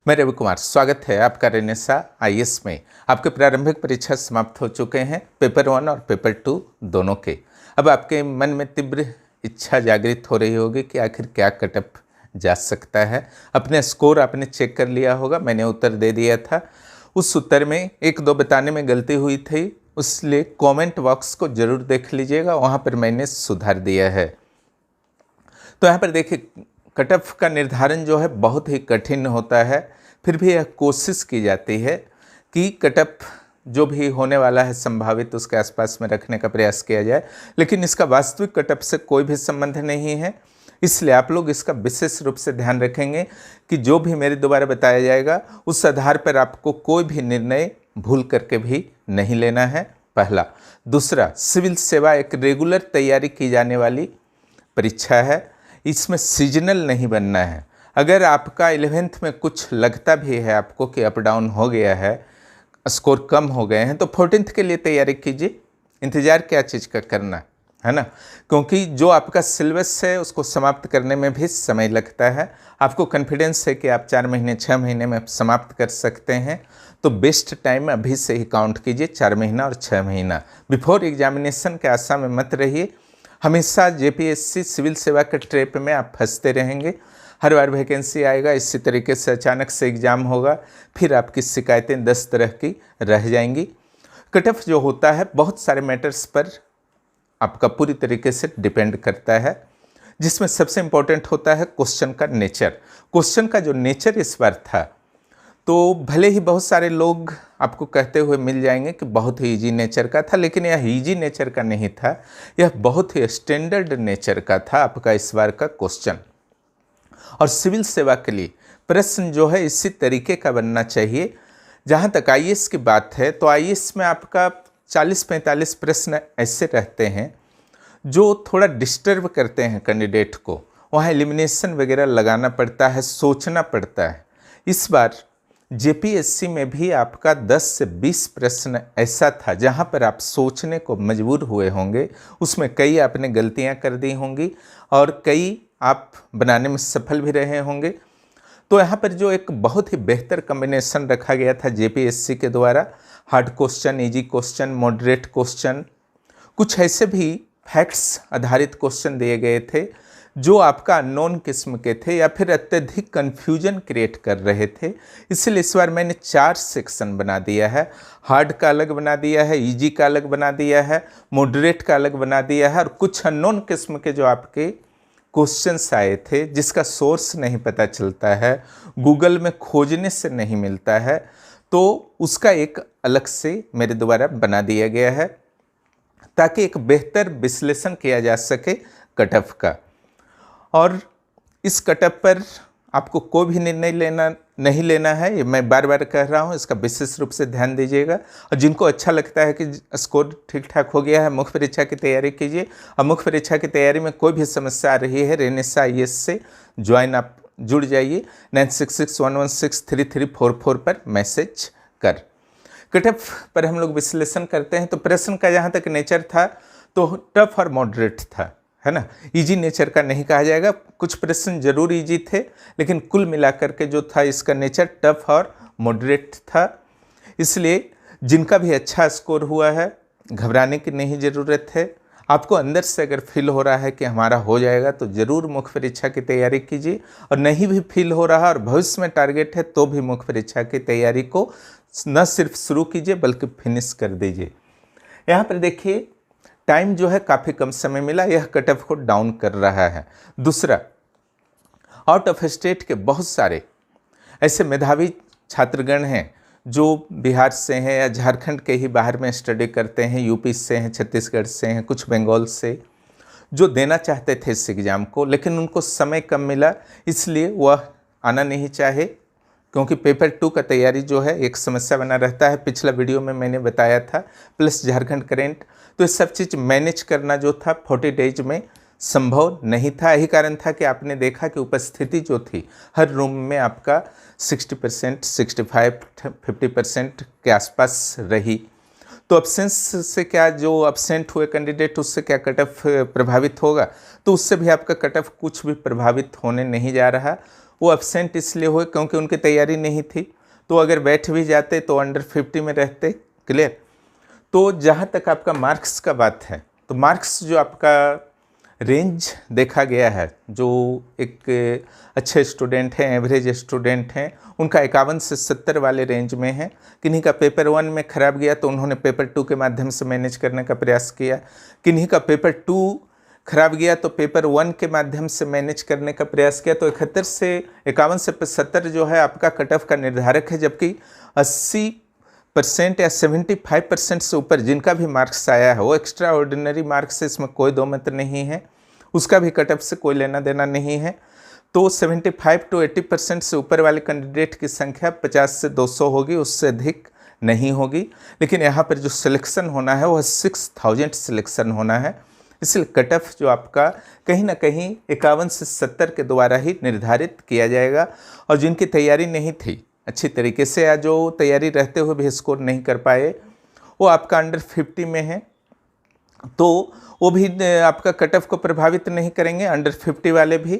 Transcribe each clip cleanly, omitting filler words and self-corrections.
मैं रवि कुमार, स्वागत है आपका रेनेसा आईएएस में। आपके प्रारंभिक परीक्षा समाप्त हो चुके हैं, पेपर 1 और पेपर 2 दोनों के। अब आपके मन में तीव्र इच्छा जागृत हो रही होगी कि आखिर क्या कटअप जा सकता है। अपने स्कोर आपने चेक कर लिया होगा, मैंने उत्तर दे दिया था। उस उत्तर में एक दो बताने में गलती हुई थी, इसलिए कमेंट बॉक्स को जरूर देख लीजिएगा, वहाँ पर मैंने सुधार दिया है। तो यहाँ पर देखिए, कटअप का निर्धारण जो है बहुत ही कठिन होता है, फिर भी यह कोशिश की जाती है कि कटअप जो भी होने वाला है संभावित उसके आसपास में रखने का प्रयास किया जाए, लेकिन इसका वास्तविक कटअप से कोई भी संबंध नहीं है। इसलिए आप लोग इसका विशेष रूप से ध्यान रखेंगे कि जो भी मेरे द्वारा बताया जाएगा उस आधार पर आपको कोई भी निर्णय भूल करके भी नहीं लेना है, पहला। दूसरा, सिविल सेवा एक रेगुलर तैयारी की जाने वाली परीक्षा है, इसमें सीजनल नहीं बनना है। अगर आपका 11th में कुछ लगता भी है आपको कि अप डाउन हो गया है, स्कोर कम हो गए हैं, तो 14th के लिए तैयारी कीजिए। इंतज़ार क्या चीज़ का करना है ना, क्योंकि जो आपका सिलेबस है उसको समाप्त करने में भी समय लगता है। आपको कॉन्फिडेंस है कि आप 4 महीने 6 महीने में समाप्त कर सकते हैं, तो बेस्ट टाइम अभी से ही काउंट कीजिए, 4 महीना और 6 महीना। बिफोर एग्जामिनेशन के आशा में मत रहिए। हमेशा जेपीएससी सिविल सेवा के ट्रैप में आप फंसते रहेंगे। हर बार वैकेंसी आएगा, इसी तरीके से अचानक से एग्ज़ाम होगा, फिर आपकी शिकायतें 10 तरह की रह जाएंगी। कटअप जो होता है बहुत सारे मैटर्स पर आपका पूरी तरीके से डिपेंड करता है, जिसमें सबसे इम्पोर्टेंट होता है क्वेश्चन का नेचर। क्वेश्चन का जो नेचर इस बार था, तो भले ही बहुत सारे लोग आपको कहते हुए मिल जाएंगे कि बहुत ही इजी नेचर का था, लेकिन यह इजी नेचर का नहीं था, यह बहुत ही स्टैंडर्ड नेचर का था आपका इस बार का क्वेश्चन। और सिविल सेवा के लिए प्रश्न जो है इसी तरीके का बनना चाहिए। जहाँ तक आईएएस की बात है, तो आईएएस में आपका 40-45 प्रश्न ऐसे रहते हैं जो थोड़ा डिस्टर्ब करते हैं कैंडिडेट को, वहाँ एलिमिनेशन वगैरह लगाना पड़ता है, सोचना पड़ता है। इस बार जेपीएससी में भी आपका 10 से 20 प्रश्न ऐसा था जहाँ पर आप सोचने को मजबूर हुए होंगे। उसमें कई आपने गलतियाँ कर दी होंगी और कई आप बनाने में सफल भी रहे होंगे। तो यहाँ पर जो एक बहुत ही बेहतर कॉम्बिनेशन रखा गया था जेपीएससी के द्वारा, hard question, easy question, moderate question, कुछ ऐसे भी फैक्ट्स आधारित क्वेश्चन दिए गए थे जो आपका अननोन किस्म के थे या फिर अत्यधिक कन्फ्यूजन क्रिएट कर रहे थे। इसलिए इस बार मैंने 4 सेक्शन बना दिया है। हार्ड का अलग बना दिया है, इजी का अलग बना दिया है, मॉडरेट का अलग बना दिया है, और कुछ अननोन किस्म के जो आपके क्वेश्चंस आए थे जिसका सोर्स नहीं पता चलता है, गूगल में खोजने से नहीं मिलता है, तो उसका एक अलग से मेरे द्वारा बना दिया गया है ताकि एक बेहतर विश्लेषण किया जा सके कटअप का। और इस कटअप पर आपको कोई भी निर्णय नहीं लेना है, ये मैं बार बार कह रहा हूँ, इसका विशेष रूप से ध्यान दीजिएगा। और जिनको अच्छा लगता है कि स्कोर ठीक ठाक हो गया है, मुख्य परीक्षा की तैयारी कीजिए। और मुख्य परीक्षा की तैयारी में कोई भी समस्या आ रही है, रेनेसा आईएएस से ज्वाइन आप जुड़ जाइए। 9661163344 पर मैसेज कर। कटअप पर हम लोग विश्लेषण करते हैं। तो प्रश्न का जहाँ तक नेचर था तो टफ और मॉडरेट था, है ना। इजी नेचर का नहीं कहा जाएगा, कुछ प्रश्न जरूर इजी थे, लेकिन कुल मिलाकर के जो था इसका नेचर टफ और मॉडरेट था। इसलिए जिनका भी अच्छा स्कोर हुआ है, घबराने की नहीं ज़रूरत है। आपको अंदर से अगर फील हो रहा है कि हमारा हो जाएगा तो ज़रूर मुख्य परीक्षा की तैयारी कीजिए, और नहीं भी फील हो रहा और भविष्य में टारगेट है तो भी मुख्य परीक्षा की तैयारी को न सिर्फ शुरू कीजिए बल्कि फिनिश कर दीजिए। यहाँ पर देखिए, टाइम जो है काफ़ी कम समय मिला, यह कटअप को डाउन कर रहा है। दूसरा, आउट ऑफ स्टेट के बहुत सारे ऐसे मेधावी छात्रगण हैं जो बिहार से हैं या झारखंड के ही बाहर में स्टडी करते हैं, यूपी से हैं, छत्तीसगढ़ से हैं, कुछ बंगाल से, जो देना चाहते थे इस एग्ज़ाम को, लेकिन उनको समय कम मिला, इसलिए वह आना नहीं चाहे। क्योंकि पेपर 2 का तैयारी जो है एक समस्या बना रहता है, पिछला वीडियो में मैंने बताया था, प्लस झारखंड करेंट, तो ये सब चीज़ मैनेज करना जो था 40 डेज में संभव नहीं था। यही कारण था कि आपने देखा कि उपस्थिति जो थी हर रूम में आपका 60%, 65-50% के आसपास रही। तो अब्सेंस से क्या, जो अब्सेंट हुए कैंडिडेट, उससे क्या कटअप प्रभावित होगा? तो उससे भी आपका कटअप कुछ भी प्रभावित होने नहीं जा रहा। वो एब्सेंट इसलिए हुए क्योंकि उनकी तैयारी नहीं थी, तो अगर बैठ भी जाते तो अंडर 50 में रहते। क्लियर। तो जहाँ तक आपका मार्क्स का बात है, तो मार्क्स जो आपका रेंज देखा गया है, जो एक अच्छे स्टूडेंट हैं, एवरेज स्टूडेंट हैं, उनका 51 से 70 वाले रेंज में है। किन्हीं का पेपर 1 में खराब गया तो उन्होंने पेपर 2 के माध्यम से मैनेज करने का प्रयास किया, किन्हीं का पेपर 2 खराब गया तो पेपर 1 के माध्यम से मैनेज करने का प्रयास किया। तो 71 से 51 से 70 जो है आपका कट ऑफ का निर्धारक है, जबकि 80% या 75% से ऊपर जिनका भी मार्क्स आया है वो एक्स्ट्रा ऑर्डिनरी मार्क्स है, इसमें कोई दो मत नहीं है, उसका भी कट ऑफ से कोई लेना देना नहीं है। तो 75 to 80% से ऊपर वाले कैंडिडेट की संख्या 50 से 200 होगी, उससे अधिक नहीं होगी। लेकिन यहाँ पर जो सिलेक्शन होना है वह 6000 सिलेक्शन होना है, इसलिए कट ऑफ जो आपका कहीं ना कहीं 51 से 70 के द्वारा ही निर्धारित किया जाएगा। और जिनकी तैयारी नहीं थी अच्छी तरीके से, या जो तैयारी रहते हुए भी स्कोर नहीं कर पाए, वो आपका अंडर 50 में है, तो वो भी आपका कट ऑफ को प्रभावित नहीं करेंगे, अंडर 50 वाले भी।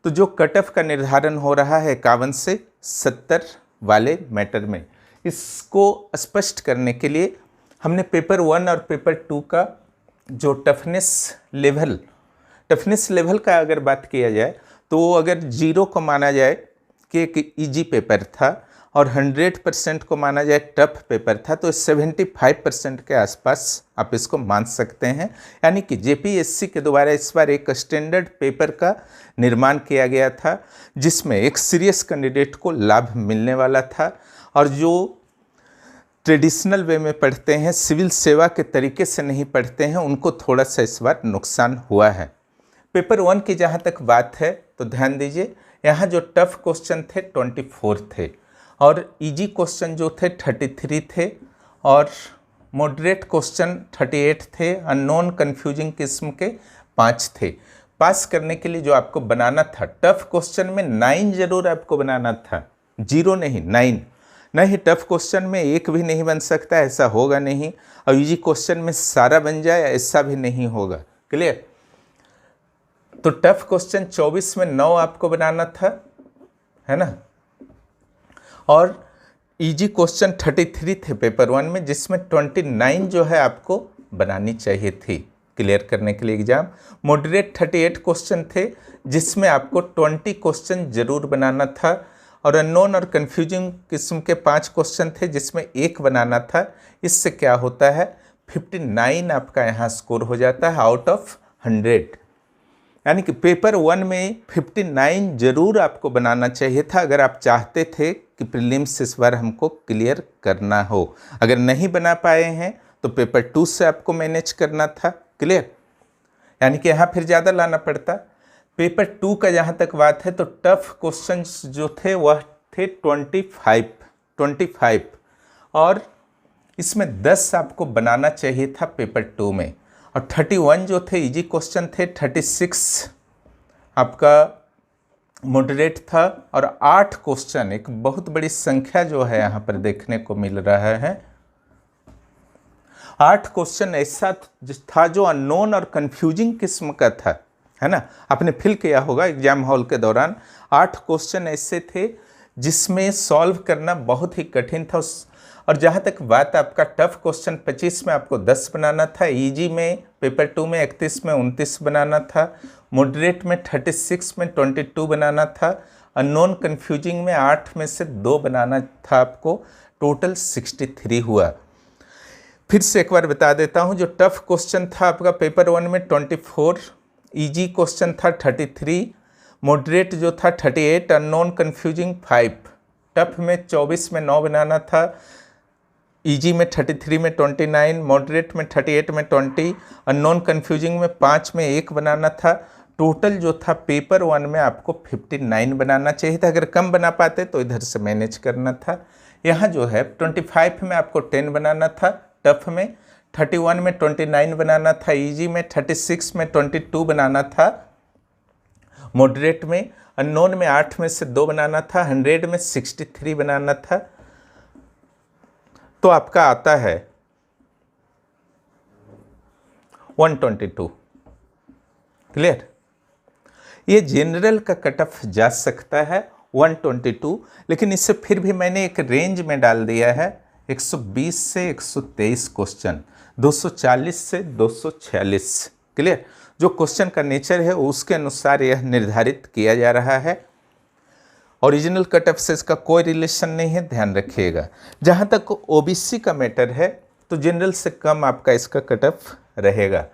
तो जो कट ऑफ का निर्धारण हो रहा है 51 से 70 वाले मैटर में, इसको स्पष्ट करने के लिए हमने पेपर 1 और पेपर 2 का जो टफनेस लेवल का अगर बात किया जाए, तो अगर 0 को माना जाए कि एक इजी पेपर था और 100% को माना जाए टफ पेपर था, तो 75% के आसपास आप इसको मान सकते हैं। यानी कि जेपीएससी के द्वारा इस बार एक स्टैंडर्ड पेपर का निर्माण किया गया था, जिसमें एक सीरियस कैंडिडेट को लाभ मिलने वाला था, और जो ट्रेडिशनल वे में पढ़ते हैं, सिविल सेवा के तरीके से नहीं पढ़ते हैं, उनको थोड़ा सा इस बार नुकसान हुआ है। पेपर 1 की जहाँ तक बात है तो ध्यान दीजिए, यहाँ जो टफ क्वेश्चन थे 24 थे, और इजी क्वेश्चन जो थे 33 थे, और मॉडरेट क्वेश्चन 38 थे, अननोन कन्फ्यूजिंग किस्म के 5 थे। पास करने के लिए जो आपको बनाना था, टफ क्वेश्चन में 9 जरूर आपको बनाना था, 0 नहीं 9 नहीं। टफ क्वेश्चन में एक भी नहीं बन सकता, ऐसा होगा नहीं, और इजी क्वेश्चन में सारा बन जाए ऐसा भी नहीं होगा। क्लियर। तो टफ क्वेश्चन 24 में 9 आपको बनाना था, है ना, और इजी क्वेश्चन 33 थे पेपर 1 में, जिसमें 29 जो है आपको बनानी चाहिए थी क्लियर करने के लिए एग्जाम। मॉडरेट 38 क्वेश्चन थे, जिसमें आपको 20 क्वेश्चन जरूर बनाना था, और अननोन और कन्फ्यूजिंग किस्म के 5 क्वेश्चन थे, जिसमें एक बनाना था। इससे क्या होता है, 59 आपका यहाँ स्कोर हो जाता है आउट ऑफ 100। यानी कि पेपर 1 में 59 जरूर आपको बनाना चाहिए था, अगर आप चाहते थे कि प्रीलिम्स इस बार हमको क्लियर करना हो। अगर नहीं बना पाए हैं तो पेपर 2 से आपको मैनेज करना था। क्लियर। यानी कि यहाँ फिर ज़्यादा लाना पड़ता। पेपर 2 का जहाँ तक बात है, तो टफ क्वेश्चंस जो थे वह थे 25, और इसमें 10 आपको बनाना चाहिए था पेपर 2 में, और 31 जो थे इजी क्वेश्चन थे, 36 आपका मॉडरेट था, और 8 क्वेश्चन, एक बहुत बड़ी संख्या जो है यहाँ पर देखने को मिल रहा है, 8 क्वेश्चन ऐसा था जो अननोन और कंफ्यूजिंग किस्म का था, है ना। आपने फिल किया होगा एग्जाम हॉल के दौरान। 8 क्वेश्चन ऐसे थे जिसमें सॉल्व करना बहुत ही कठिन था। और जहाँ तक बात आपका टफ क्वेश्चन 25 में आपको 10 बनाना था, इजी में पेपर 2 में 31 में 29 बनाना था, मॉडरेट में 36 में 22 बनाना था, अननोन कन्फ्यूजिंग में 8 में से 2 बनाना था आपको, टोटल 63 हुआ। फिर से एक बार बता देता हूँ, जो टफ क्वेश्चन था आपका पेपर 1 में 24, इजी क्वेश्चन था 33, मॉडरेट जो था 38, अननोन कन्फ्यूजिंग 5, टफ में 24 में 9 बनाना था, इजी में 33 में 29, मॉडरेट में 38 में 20, अननोन कन्फ्यूजिंग में 5 में 1 बनाना था। टोटल जो था पेपर 1 में आपको 59 बनाना चाहिए था। अगर कम बना पाते तो इधर से मैनेज करना था। यहाँ जो है 25 में आपको 10 बनाना था, टफ में 31 में 29 बनाना था, इजी में 36 में 22 बनाना था, मॉडरेट में, अननोन में 8 में से 2 बनाना था, 100 में 63 बनाना था। तो आपका आता है 122। क्लियर। ये जनरल का कट ऑफ जा सकता है 122, लेकिन इससे फिर भी मैंने एक रेंज में डाल दिया है 120 से 123 क्वेश्चन, 240 से 246। क्लियर? जो क्वेश्चन का नेचर है उसके अनुसार यह निर्धारित किया जा रहा है। ओरिजिनल कट ऑफ से इसका कोई रिलेशन नहीं है, ध्यान रखिएगा। जहाँ तक ओबीसी का मैटर है तो जनरल से कम आपका इसका कट ऑफ रहेगा,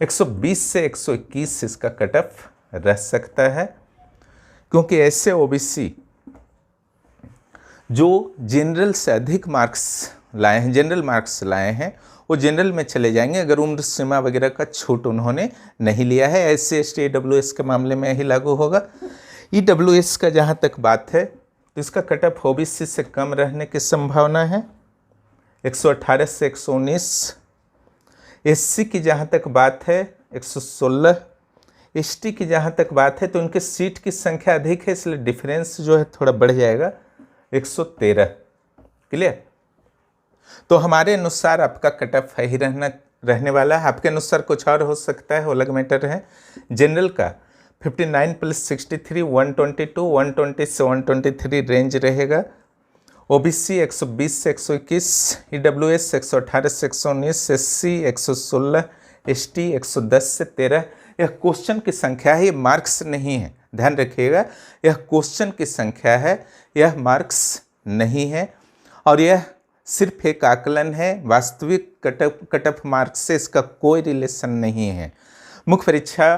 120 से 121 इसका कट ऑफ रह सकता है, क्योंकि ऐसे ओबीसी जो जनरल से अधिक मार्क्स लाए हैं, जनरल मार्क्स लाए हैं, वो जनरल में चले जाएंगे अगर उम्र सीमा वगैरह का छूट उन्होंने नहीं लिया है। ऐसे एसटी ईडब्ल्यूएस के मामले में ही लागू होगा। ईडब्ल्यूएस का जहाँ तक बात है तो इसका कट ऑफ ओबीसी से कम रहने की संभावना है, 118 से 119। एससी की जहाँ तक बात है 116। एसटी की जहाँ तक बात है तो उनके सीट की संख्या अधिक है, इसलिए डिफरेंस जो है थोड़ा बढ़ जाएगा, 113। क्लियर? तो हमारे अनुसार आपका कट ऑफ ही रहने वाला है। आपके अनुसार कुछ और हो सकता है, वो अलग मैटर है। जनरल का 59 + 63 122, 120 से 123 रेंज रहेगा। ओबीसी 120 से 121, ईडब्ल्यूएस 118 से 119, एससी 116, एसटी 110 से 13। यह क्वेश्चन की संख्या है, ये मार्क्स नहीं है, ध्यान रखिएगा। यह क्वेश्चन की संख्या है, यह मार्क्स नहीं है, और यह सिर्फ एक आकलन है, वास्तविक कट ऑफ मार्क्स से इसका कोई रिलेशन नहीं है। मुख्य परीक्षा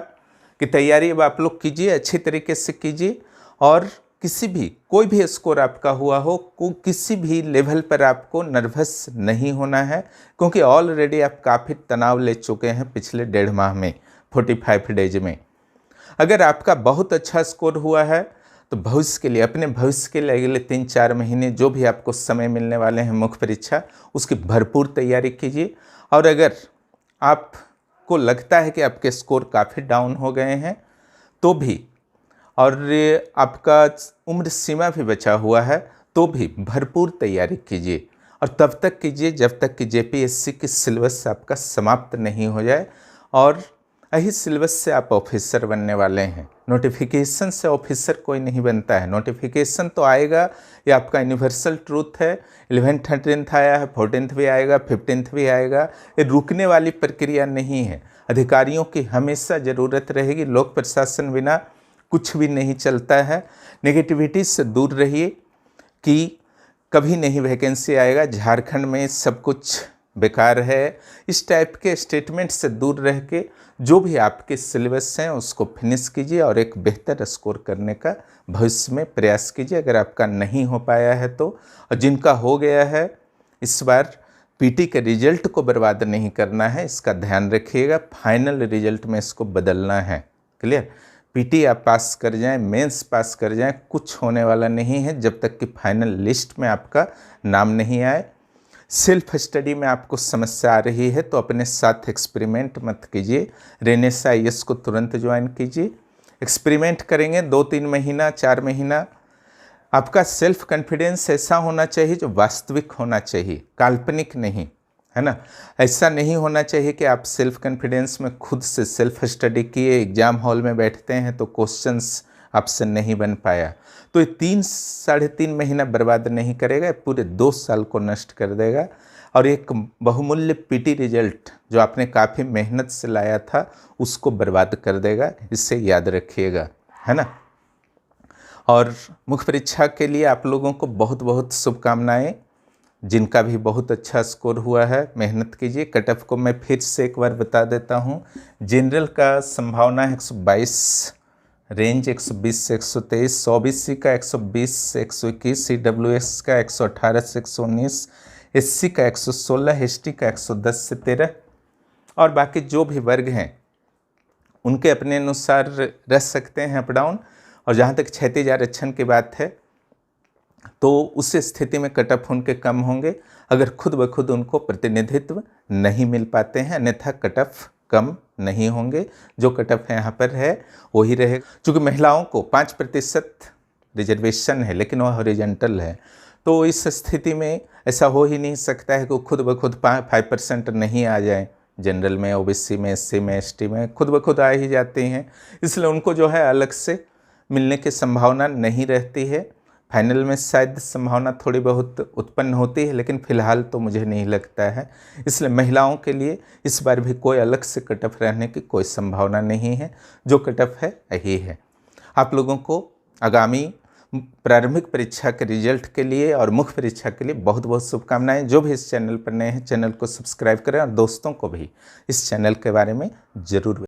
की तैयारी अब आप लोग कीजिए, अच्छी तरीके से कीजिए, और किसी भी कोई भी स्कोर आपका हुआ हो, किसी भी लेवल पर आपको नर्वस नहीं होना है, क्योंकि ऑलरेडी आप काफ़ी तनाव ले चुके हैं पिछले 1.5 माह में, 45 डेज में। अगर आपका बहुत अच्छा स्कोर हुआ है तो भविष्य के लिए, अपने भविष्य के लिए अगले 3-4 महीने जो भी आपको समय मिलने वाले हैं मुख्य परीक्षा, उसकी भरपूर तैयारी कीजिए। और अगर आपको लगता है कि आपके स्कोर काफ़ी डाउन हो गए हैं तो भी, और आपका उम्र सीमा भी बचा हुआ है तो भी भरपूर तैयारी कीजिए, और तब तक कीजिए जब तक कि जेपीएससी की सिलेबस आपका समाप्त नहीं हो जाए, और यही सिलेबस से आप ऑफिसर बनने वाले हैं। नोटिफिकेशन से ऑफिसर कोई नहीं बनता है, नोटिफिकेशन तो आएगा, ये आपका यूनिवर्सल ट्रूथ है। 11th 13th आया है, 14th भी आएगा, 15th भी आएगा, ये रुकने वाली प्रक्रिया नहीं है। अधिकारियों की हमेशा ज़रूरत रहेगी, लोक प्रशासन बिना कुछ भी नहीं चलता है। नेगेटिविटी से दूर रहिए कि कभी नहीं वैकेंसी आएगा, झारखंड में सब कुछ बेकार है, इस टाइप के स्टेटमेंट से दूर रह के जो भी आपके सिलेबस हैं उसको फिनिश कीजिए, और एक बेहतर स्कोर करने का भविष्य में प्रयास कीजिए। अगर आपका नहीं हो पाया है तो, और जिनका हो गया है, इस बार पीटी के रिजल्ट को बर्बाद नहीं करना है, इसका ध्यान रखिएगा। फाइनल रिजल्ट में इसको बदलना है। क्लियर? पीटी आप पास कर जाएं, मेंस पास कर जाएं, कुछ होने वाला नहीं है जब तक कि फाइनल लिस्ट में आपका नाम नहीं आए। सेल्फ स्टडी में आपको समस्या आ रही है तो अपने साथ एक्सपेरिमेंट मत कीजिए, रेनेसा आईएएस को तुरंत ज्वाइन कीजिए। एक्सपेरिमेंट करेंगे 2-3 महीना, 4 महीना। आपका सेल्फ कॉन्फिडेंस ऐसा होना चाहिए जो वास्तविक होना चाहिए, काल्पनिक नहीं, है ना। ऐसा नहीं होना चाहिए कि आप सेल्फ कॉन्फिडेंस में खुद से सेल्फ स्टडी किए, एग्जाम हॉल में बैठते हैं तो क्वेश्चंस आपसे नहीं बन पाया, तो ये 3-3.5 महीना बर्बाद नहीं करेगा, पूरे 2 साल को नष्ट कर देगा, और एक बहुमूल्य पीटी रिजल्ट जो आपने काफ़ी मेहनत से लाया था उसको बर्बाद कर देगा। इससे याद रखिएगा, है ना। और मुख्य परीक्षा के लिए आप लोगों को बहुत बहुत शुभकामनाएं। जिनका भी बहुत अच्छा स्कोर हुआ है, मेहनत कीजिए। कट ऑफ को मैं फिर से एक बार बता देता हूँ। जनरल का संभावना है 122, रेंज 120 से 123, ओबीसी का 120 से 121, ईडब्ल्यूएस का 118 से 119, एससी का 116, एसटी का 110 से 13, और बाकी जो भी वर्ग हैं उनके अपने अनुसार रह सकते हैं अप डाउन। और जहाँ तक क्षैतिज आरक्षण की बात है तो उस स्थिति में कट ऑफ उनके कम होंगे अगर खुद ब खुद उनको प्रतिनिधित्व नहीं मिल पाते हैं, अन्यथा कट ऑफ कम नहीं होंगे। जो कट ऑफ यहाँ पर है वही रहेगा। चूँकि महिलाओं को 5% रिजर्वेशन है लेकिन वह हॉरिजॉन्टल है, तो इस स्थिति में ऐसा हो ही नहीं सकता है कि खुद ब खुद 5% नहीं आ जाए, जनरल में, ओबीसी में, एससी में, एसटी में खुद ब खुद आ ही जाती हैं, इसलिए उनको जो है अलग से मिलने की संभावना नहीं रहती है। फाइनल में शायद संभावना थोड़ी बहुत उत्पन्न होती है, लेकिन फिलहाल तो मुझे नहीं लगता है। इसलिए महिलाओं के लिए इस बार भी कोई अलग से कट ऑफ रहने की कोई संभावना नहीं है, जो कट ऑफ है यही है। आप लोगों को आगामी प्रारंभिक परीक्षा के रिजल्ट के लिए और मुख्य परीक्षा के लिए बहुत बहुत शुभकामनाएं। जो भी इस चैनल पर नए हैं, चैनल को सब्सक्राइब करें और दोस्तों को भी इस चैनल के बारे में ज़रूर